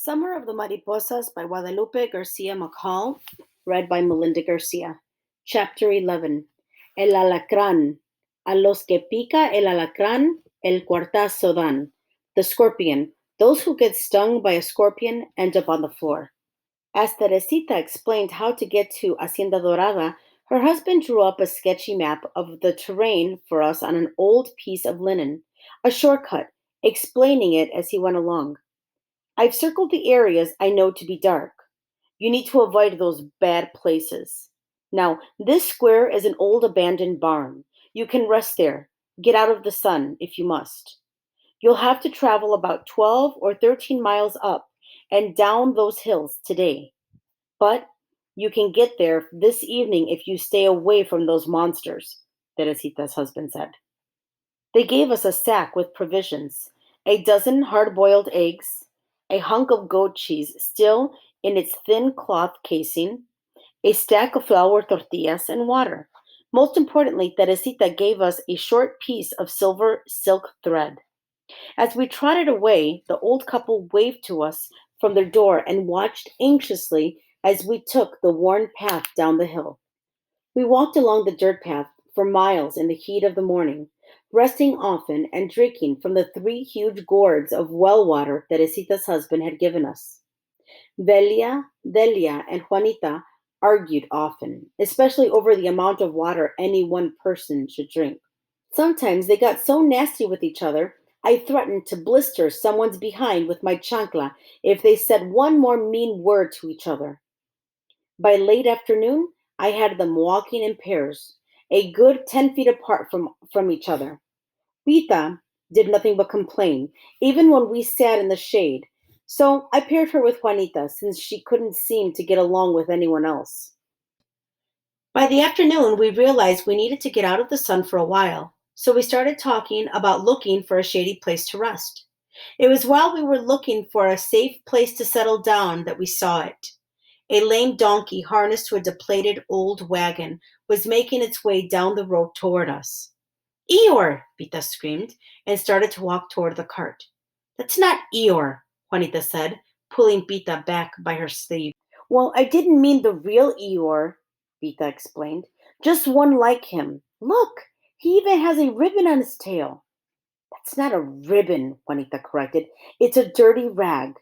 Summer of the Mariposas by Guadalupe Garcia McCall, read by Melinda Garcia. Chapter 11. El alacrán. A los que pica el alacrán, el cuartazo dan. The scorpion. Those who get stung by a scorpion end up on the floor. As Teresita explained how to get to Hacienda Dorada, her husband drew up a sketchy map of the terrain for us on an old piece of linen, a shortcut, explaining it as he went along. I've circled the areas I know to be dark. You need to avoid those bad places. Now, this square is an old abandoned barn. You can rest there. Get out of the sun if you must. You'll have to travel about 12 or 13 miles up and down those hills today. But you can get there this evening if you stay away from those monsters, Teresita's husband said. They gave us a sack with provisions, a dozen hard-boiled eggs, a hunk of goat cheese still in its thin cloth casing, a stack of flour tortillas, and water. Most importantly, Teresita gave us a short piece of silver silk thread. As we trotted away, the old couple waved to us from their door and watched anxiously as we took the worn path down the hill. We walked along the dirt path for miles in the heat of the morning, resting often and drinking from the three huge gourds of well water Teresita's husband had given us. Delia, and Juanita argued often, especially over the amount of water any one person should drink. Sometimes they got so nasty with each other, I threatened to blister someone's behind with my chancla if they said one more mean word to each other. By late afternoon, I had them walking in pairs, a good 10 feet apart from each other. Pita did nothing but complain, even when we sat in the shade, so I paired her with Juanita since she couldn't seem to get along with anyone else. By the afternoon, we realized we needed to get out of the sun for a while, so we started talking about looking for a shady place to rest. It was while we were looking for a safe place to settle down that we saw it. A lame donkey harnessed to a depleted old wagon was making its way down the road toward us. Eeyore! Pita screamed and started to walk toward the cart. That's not Eeyore, Juanita said, pulling Pita back by her sleeve. Well, I didn't mean the real Eeyore, Pita explained. Just one like him. Look, he even has a ribbon on his tail. That's not a ribbon, Juanita corrected. It's a dirty rag.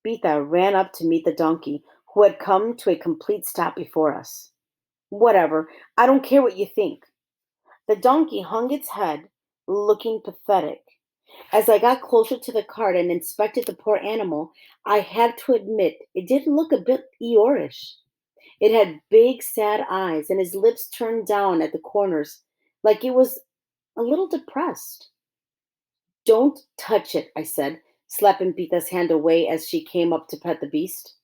Pita ran up to meet the donkey, who had come to a complete stop before us. Whatever, I don't care what you think. The donkey hung its head, looking pathetic. As I got closer to the cart and inspected the poor animal, I had to admit it did look a bit Eeyorish. It had big, sad eyes, and his lips turned down at the corners, like it was a little depressed. Don't touch it, I said, slapping Pita's hand away as she came up to pet the beast.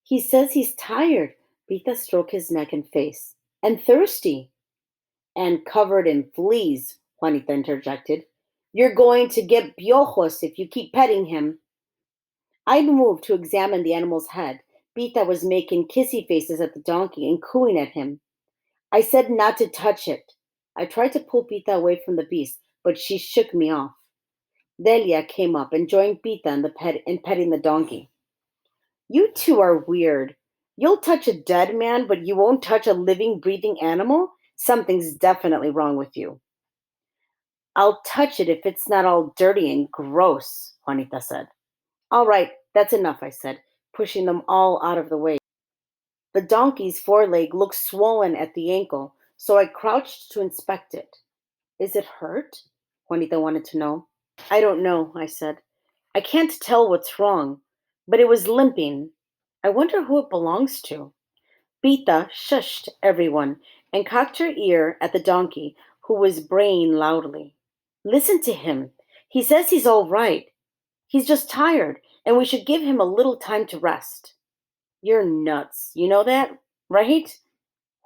He says he's tired. Pita stroked his neck and face. And thirsty. And covered in fleas, Juanita interjected. You're going to get piojos if you keep petting him. I moved to examine the animal's head. Pita was making kissy faces at the donkey and cooing at him. I said not to touch it. I tried to pull Pita away from the beast, but she shook me off. Delia came up and joined Pita in petting the donkey. You two are weird. You'll touch a dead man, but you won't touch a living, breathing animal? Something's definitely wrong with you. I'll touch it if it's not all dirty and gross, Juanita said. All right, that's enough, I said, pushing them all out of the way. The donkey's foreleg looked swollen at the ankle, so I crouched to inspect it. Is it hurt? Juanita wanted to know. I don't know, I said. I can't tell what's wrong, but it was limping. I wonder who it belongs to. Pita shushed everyone and cocked her ear at the donkey, who was braying loudly. Listen to him. He says he's all right. He's just tired, and we should give him a little time to rest. You're nuts. You know that, right?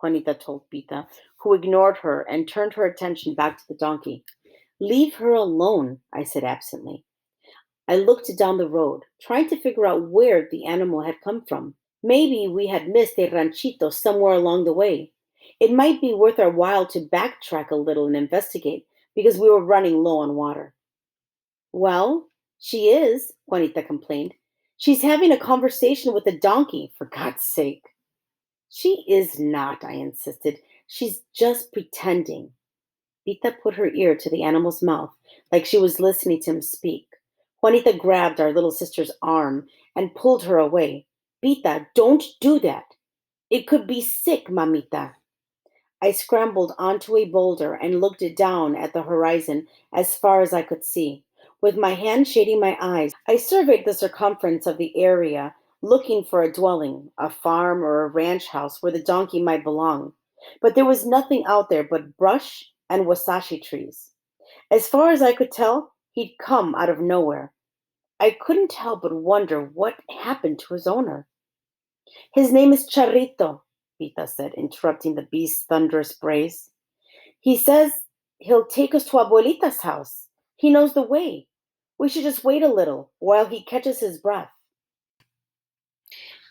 Juanita told Pita, who ignored her and turned her attention back to the donkey. Leave her alone, I said absently. I looked down the road, trying to figure out where the animal had come from. Maybe we had missed a ranchito somewhere along the way. It might be worth our while to backtrack a little and investigate, because we were running low on water. Well, she is, Juanita complained. She's having a conversation with a donkey, for God's sake. She is not, I insisted. She's just pretending. Pita put her ear to the animal's mouth, like she was listening to him speak. Juanita grabbed our little sister's arm and pulled her away. Pita, don't do that. It could be sick, mamita. I scrambled onto a boulder and looked down at the horizon as far as I could see. With my hand shading my eyes, I surveyed the circumference of the area, looking for a dwelling, a farm or a ranch house where the donkey might belong. But there was nothing out there but brush and wasashi trees. As far as I could tell, he'd come out of nowhere. I couldn't help but wonder what happened to his owner. His name is Charrito, Pita said, interrupting the beast's thunderous brays. He says he'll take us to Abuelita's house. He knows the way. We should just wait a little while he catches his breath.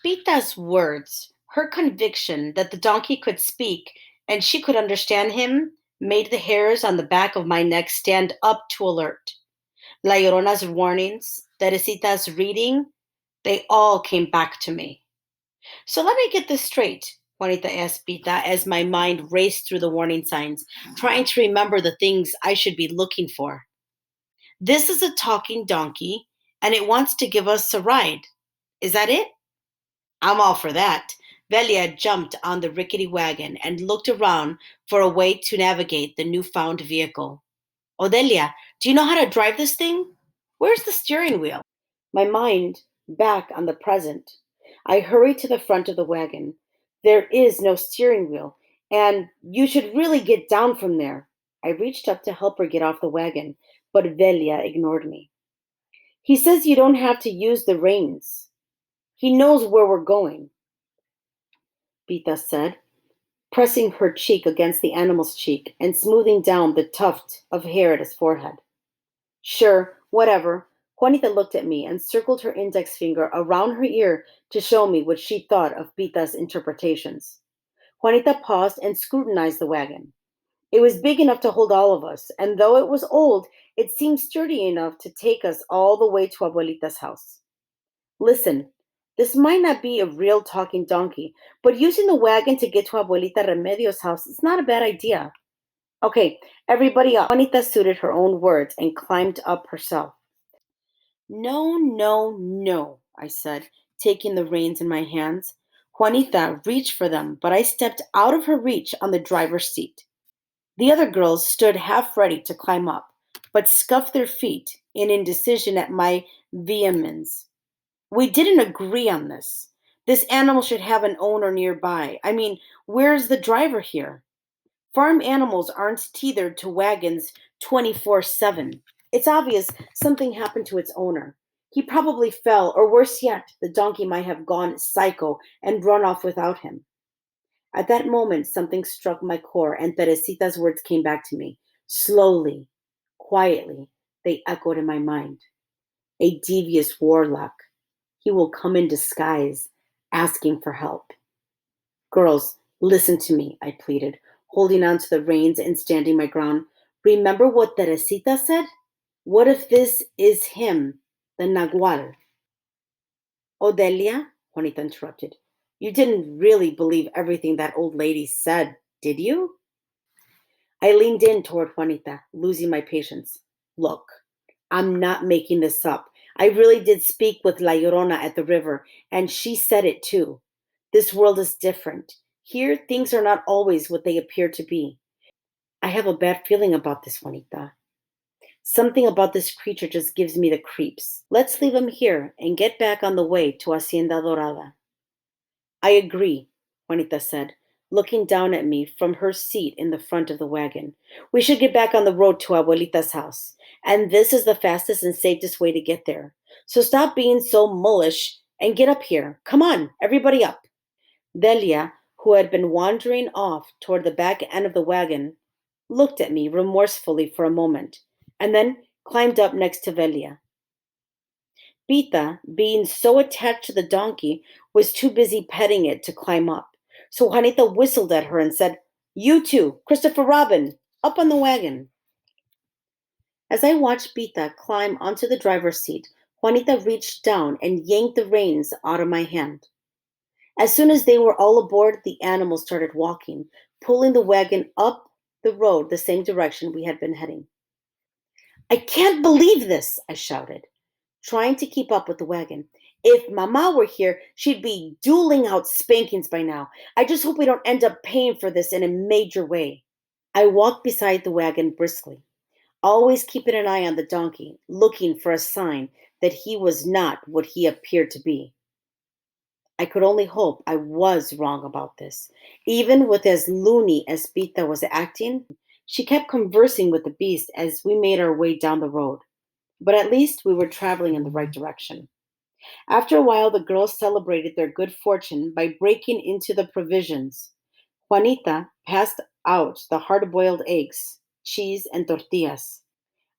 Pita's words, her conviction that the donkey could speak and she could understand him, made the hairs on the back of my neck stand up to alert. La Llorona's warnings, Teresita's reading, they all came back to me. So let me get this straight, Juanita asked Pita as my mind raced through the warning signs, trying to remember the things I should be looking for. This is a talking donkey, and it wants to give us a ride. Is that it? I'm all for that. Velia jumped on the rickety wagon and looked around for a way to navigate the newfound vehicle. Odelia, do you know how to drive this thing? Where's the steering wheel? My mind back on the present, I hurried to the front of the wagon. There is no steering wheel, and you should really get down from there. I reached up to help her get off the wagon, but Velia ignored me. He says you don't have to use the reins. He knows where we're going, Pita said, pressing her cheek against the animal's cheek and smoothing down the tuft of hair at his forehead. Sure, whatever. Juanita looked at me and circled her index finger around her ear to show me what she thought of Pita's interpretations. Juanita paused and scrutinized the wagon. It was big enough to hold all of us, and though it was old, it seemed sturdy enough to take us all the way to Abuelita's house. Listen, this might not be a real talking donkey, but using the wagon to get to Abuelita Remedio's house is not a bad idea. Okay, everybody up. Juanita suited her own words and climbed up herself. No, no, no, I said, taking the reins in my hands. Juanita reached for them, but I stepped out of her reach on the driver's seat. The other girls stood half ready to climb up, but scuffed their feet in indecision at my vehemence. We didn't agree on this. This animal should have an owner nearby. I mean, where's the driver here? Farm animals aren't tethered to wagons 24/7. It's obvious something happened to its owner. He probably fell, or worse yet, the donkey might have gone psycho and run off without him. At that moment, something struck my core, and Teresita's words came back to me. Slowly, quietly, they echoed in my mind. A devious warlock. He will come in disguise, asking for help. Girls, listen to me, I pleaded, holding on to the reins and standing my ground. Remember what Teresita said? What if this is him, the Nagual? Odelia, Juanita interrupted. You didn't really believe everything that old lady said, did you? I leaned in toward Juanita, losing my patience. Look, I'm not making this up. I really did speak with La Llorona at the river, and she said it too. This world is different. Here, things are not always what they appear to be. I have a bad feeling about this, Juanita. Something about this creature just gives me the creeps. Let's leave him here and get back on the way to Hacienda Dorada. I agree, Juanita said, looking down at me from her seat in the front of the wagon. We should get back on the road to Abuelita's house, and this is the fastest and safest way to get there. So stop being so mullish and get up here. Come on, everybody up. Delia, who had been wandering off toward the back end of the wagon, looked at me remorsefully for a moment, and then climbed up next to Velia. Pita, being so attached to the donkey, was too busy petting it to climb up. So Juanita whistled at her and said, You two, Christopher Robin, up on the wagon. As I watched Pita climb onto the driver's seat, Juanita reached down and yanked the reins out of my hand. As soon as they were all aboard, the animals started walking, pulling the wagon up the road the same direction we had been heading. I can't believe this, I shouted, trying to keep up with the wagon. If Mama were here, she'd be dueling out spankings by now. I just hope we don't end up paying for this in a major way. I walked beside the wagon briskly, always keeping an eye on the donkey, looking for a sign that he was not what he appeared to be. I could only hope I was wrong about this. Even with as loony as Pita was acting, she kept conversing with the beast as we made our way down the road. But at least we were traveling in the right direction. After a while, the girls celebrated their good fortune by breaking into the provisions. Juanita passed out the hard boiled eggs, cheese, and tortillas.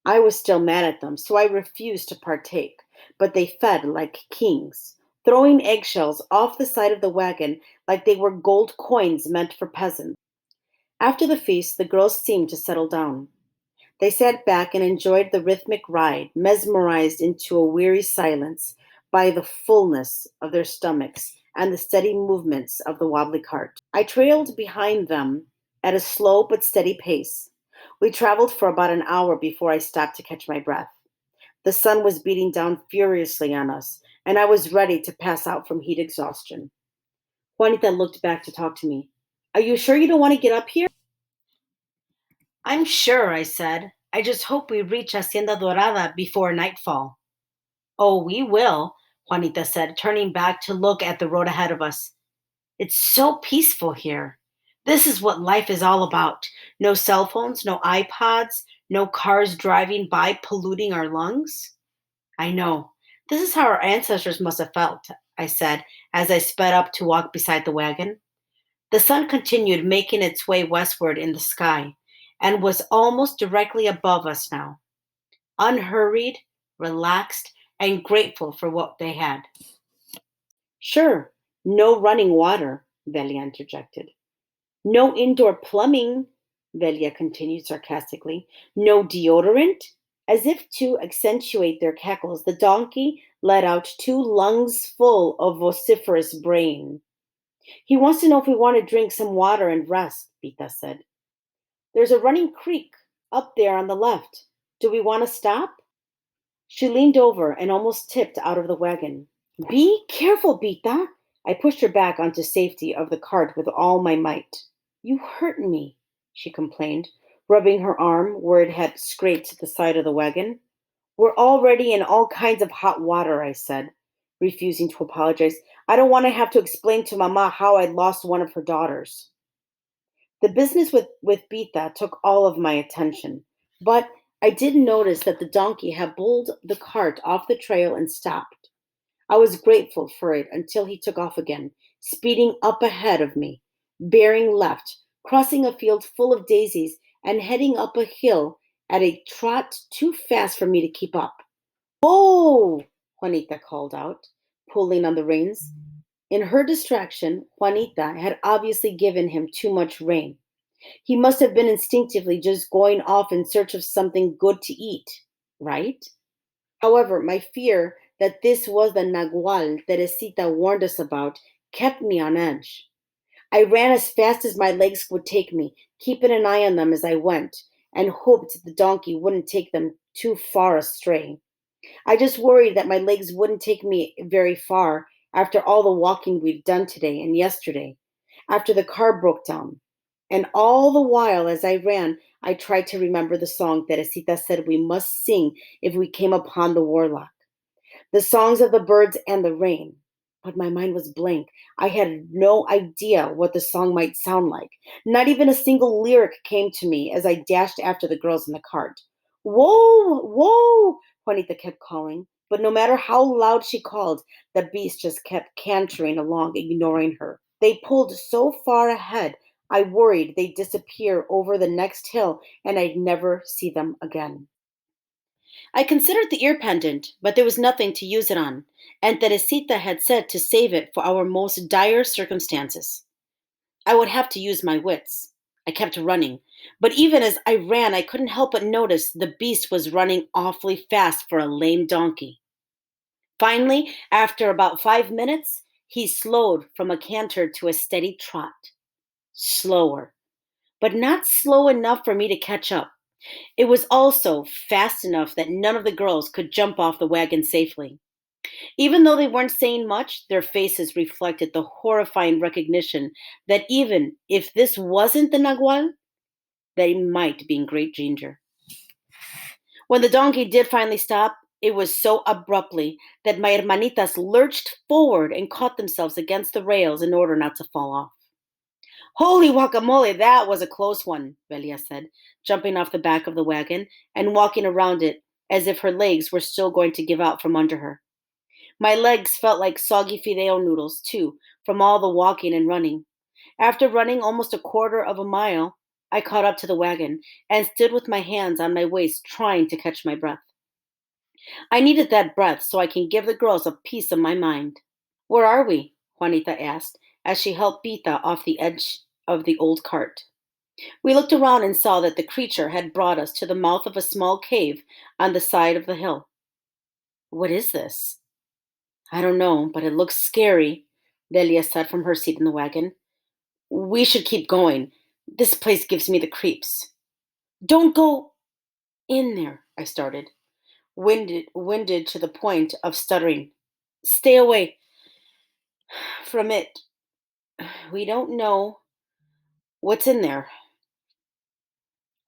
I was still mad at them, so I refused to partake, but they fed like kings, throwing eggshells off the side of the wagon like they were gold coins meant for peasants. After the feast, the girls seemed to settle down. They sat back and enjoyed the rhythmic ride, mesmerized into a weary silence by the fullness of their stomachs and the steady movements of the wobbly cart. I trailed behind them at a slow but steady pace. We traveled for about an hour before I stopped to catch my breath. The sun was beating down furiously on us, and I was ready to pass out from heat exhaustion. Juanita looked back to talk to me. Are you sure you don't want to get up here? I'm sure, I said. I just hope we reach Hacienda Dorada before nightfall. Oh, we will, Juanita said, turning back to look at the road ahead of us. It's so peaceful here. This is what life is all about. No cell phones, no iPods, no cars driving by polluting our lungs. I know. This is how our ancestors must have felt, I said as I sped up to walk beside the wagon. The sun continued making its way westward in the sky and was almost directly above us now, unhurried, relaxed, and grateful for what they had. Sure, no running water, Velia interjected. No indoor plumbing, Velia continued sarcastically. No deodorant? As if to accentuate their cackles, the donkey let out two lungs full of vociferous brain. He wants to know if we want to drink some water and rest, Pita said. There's a running creek up there on the left. Do we want to stop? She leaned over and almost tipped out of the wagon. Be careful, Pita. I pushed her back onto safety of the cart with all my might. You hurt me, she complained, rubbing her arm where it had scraped the side of the wagon. We're already in all kinds of hot water, I said, refusing to apologize. I don't want to have to explain to Mama how I'd lost one of her daughters. The business with Pita took all of my attention, but I did notice that the donkey had pulled the cart off the trail and stopped. I was grateful for it until he took off again, speeding up ahead of me, bearing left, crossing a field full of daisies, and heading up a hill at a trot too fast for me to keep up. Whoa! Juanita called out, pulling on the reins. In her distraction, Juanita had obviously given him too much rein. He must have been instinctively just going off in search of something good to eat, right? However, my fear that this was the nagual Teresita warned us about kept me on edge. I ran as fast as my legs would take me, keeping an eye on them as I went, and hoped the donkey wouldn't take them too far astray. I just worried that my legs wouldn't take me very far after all the walking we'd done today and yesterday, after the car broke down. And all the while, as I ran, I tried to remember the song Teresita said we must sing if we came upon the warlock. The songs of the birds and the rain. But my mind was blank. I had no idea what the song might sound like. Not even a single lyric came to me as I dashed after the girls in the cart. Whoa, whoa, Juanita kept calling. But no matter how loud she called, the beast just kept cantering along, ignoring her. They pulled so far ahead, I worried they'd disappear over the next hill and I'd never see them again. I considered the ear pendant, but there was nothing to use it on, and Teresita had said to save it for our most dire circumstances. I would have to use my wits. I kept running, but even as I ran, I couldn't help but notice the beast was running awfully fast for a lame donkey. Finally, after about 5 minutes, he slowed from a canter to a steady trot. Slower, but not slow enough for me to catch up. It was also fast enough that none of the girls could jump off the wagon safely. Even though they weren't saying much, their faces reflected the horrifying recognition that even if this wasn't the Nagual, they might be in great danger. When the donkey did finally stop, it was so abruptly that my hermanitas lurched forward and caught themselves against the rails in order not to fall off. Holy guacamole, that was a close one, Velia said, jumping off the back of the wagon and walking around it as if her legs were still going to give out from under her. My legs felt like soggy fideo noodles, too, from all the walking and running. After running almost a quarter of a mile, I caught up to the wagon and stood with my hands on my waist trying to catch my breath. I needed that breath so I can give the girls a piece of my mind. Where are we? Juanita asked as she helped Pita off the edge of the old cart. We looked around and saw that the creature had brought us to the mouth of a small cave on the side of the hill. What is this? I don't know, but it looks scary, Delia said from her seat in the wagon. We should keep going. This place gives me the creeps. Don't go in there, I started, winded to the point of stuttering. Stay away from it. We don't know what's in there.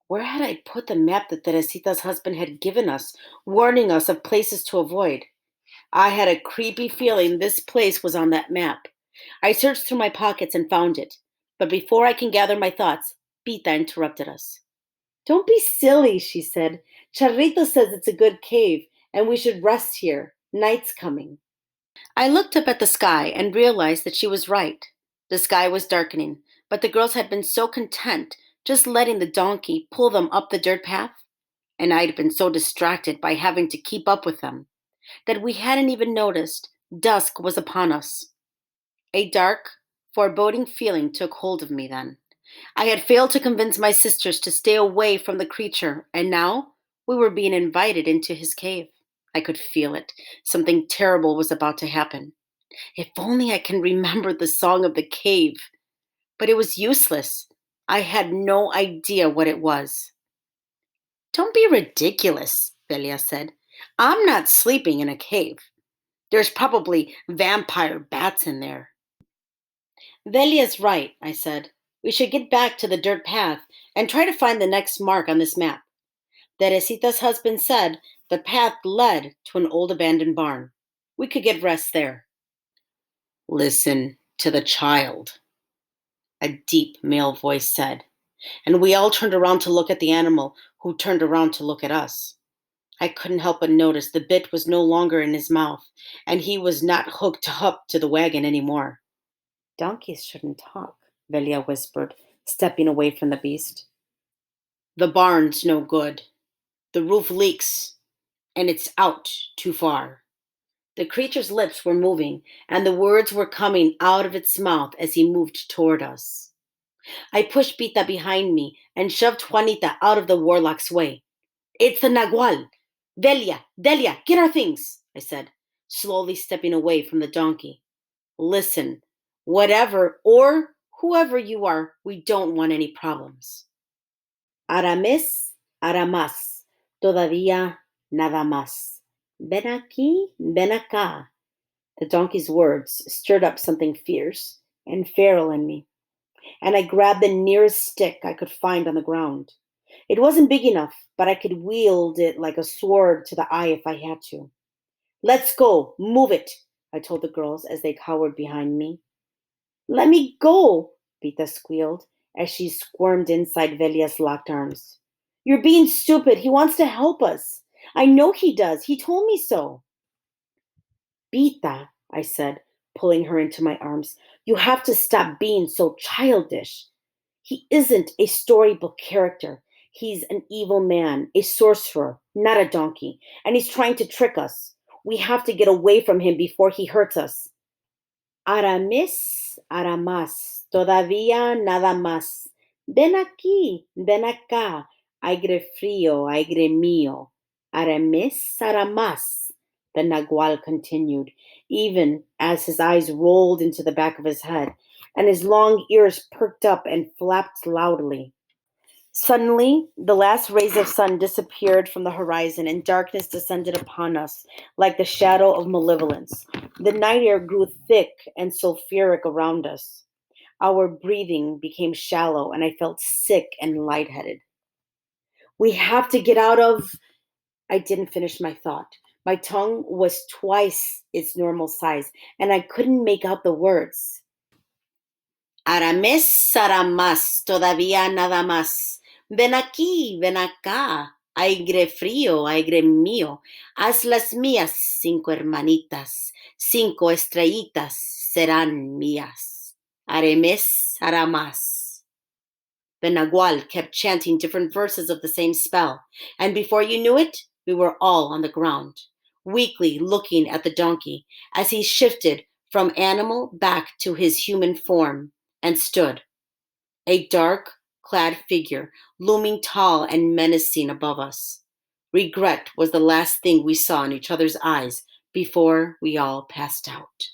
Where had I put the map that Teresita's husband had given us, warning us of places to avoid? I had a creepy feeling this place was on that map. I searched through my pockets and found it. But before I can gather my thoughts, Pita interrupted us. Don't be silly, she said. Charrito says it's a good cave, and we should rest here. Night's coming. I looked up at the sky and realized that she was right. The sky was darkening, but the girls had been so content just letting the donkey pull them up the dirt path, and I'd been so distracted by having to keep up with them, that we hadn't even noticed dusk was upon us. A dark, foreboding feeling took hold of me then. I had failed to convince my sisters to stay away from the creature, and now we were being invited into his cave. I could feel it. Something terrible was about to happen. If only I can remember the song of the cave. But it was useless. I had no idea what it was. Don't be ridiculous, Belia said. I'm not sleeping in a cave. There's probably vampire bats in there. Velia's right, I said. We should get back to the dirt path and try to find the next mark on this map. Teresita's husband said the path led to an old abandoned barn. We could get rest there. Listen to the child, a deep male voice said, and we all turned around to look at the animal, who turned around to look at us. I couldn't help but notice the bit was no longer in his mouth, and he was not hooked up to the wagon anymore. Donkeys shouldn't talk, Velia whispered, stepping away from the beast. The barn's no good. The roof leaks, and it's out too far. The creature's lips were moving, and the words were coming out of its mouth as he moved toward us. I pushed Pita behind me and shoved Juanita out of the warlock's way. It's the Nagual. Delia, get our things, I said, slowly stepping away from the donkey. Listen, whatever or whoever you are, we don't want any problems. Arames, aramas, todavía nada más. Ven aquí, ven acá. The donkey's words stirred up something fierce and feral in me, and I grabbed the nearest stick I could find on the ground. It wasn't big enough, but I could wield it like a sword to the eye if I had to. Let's go, move it, I told the girls as they cowered behind me. Let me go, Pita squealed as she squirmed inside Velia's locked arms. You're being stupid. He wants to help us. I know he does. He told me so. Pita, I said, pulling her into my arms, you have to stop being so childish. He isn't a storybook character. He's an evil man, a sorcerer, not a donkey, and he's trying to trick us. We have to get away from him before he hurts us. Aramis, aramas, todavía nada más. Ven aquí, ven acá, aire frío, aire mío. Aramis, aramas, the Nagual continued, even as his eyes rolled into the back of his head and his long ears perked up and flapped loudly. Suddenly, the last rays of sun disappeared from the horizon and darkness descended upon us like the shadow of malevolence. The night air grew thick and sulfuric around us. Our breathing became shallow and I felt sick and lightheaded. We have to get out of. I didn't finish my thought. My tongue was twice its normal size and I couldn't make out the words. Arames, Aramas, todavía nada más. Ven aquí, ven acá. Aire frío, aire mío. Haz las mías 5 hermanitas. 5 estrellitas serán mías. Arames, Aramas. The Nagual kept chanting different verses of the same spell, and before you knew it, we were all on the ground, weakly looking at the donkey as he shifted from animal back to his human form and stood, a dark clad figure looming tall and menacing above us. Regret was the last thing we saw in each other's eyes before we all passed out.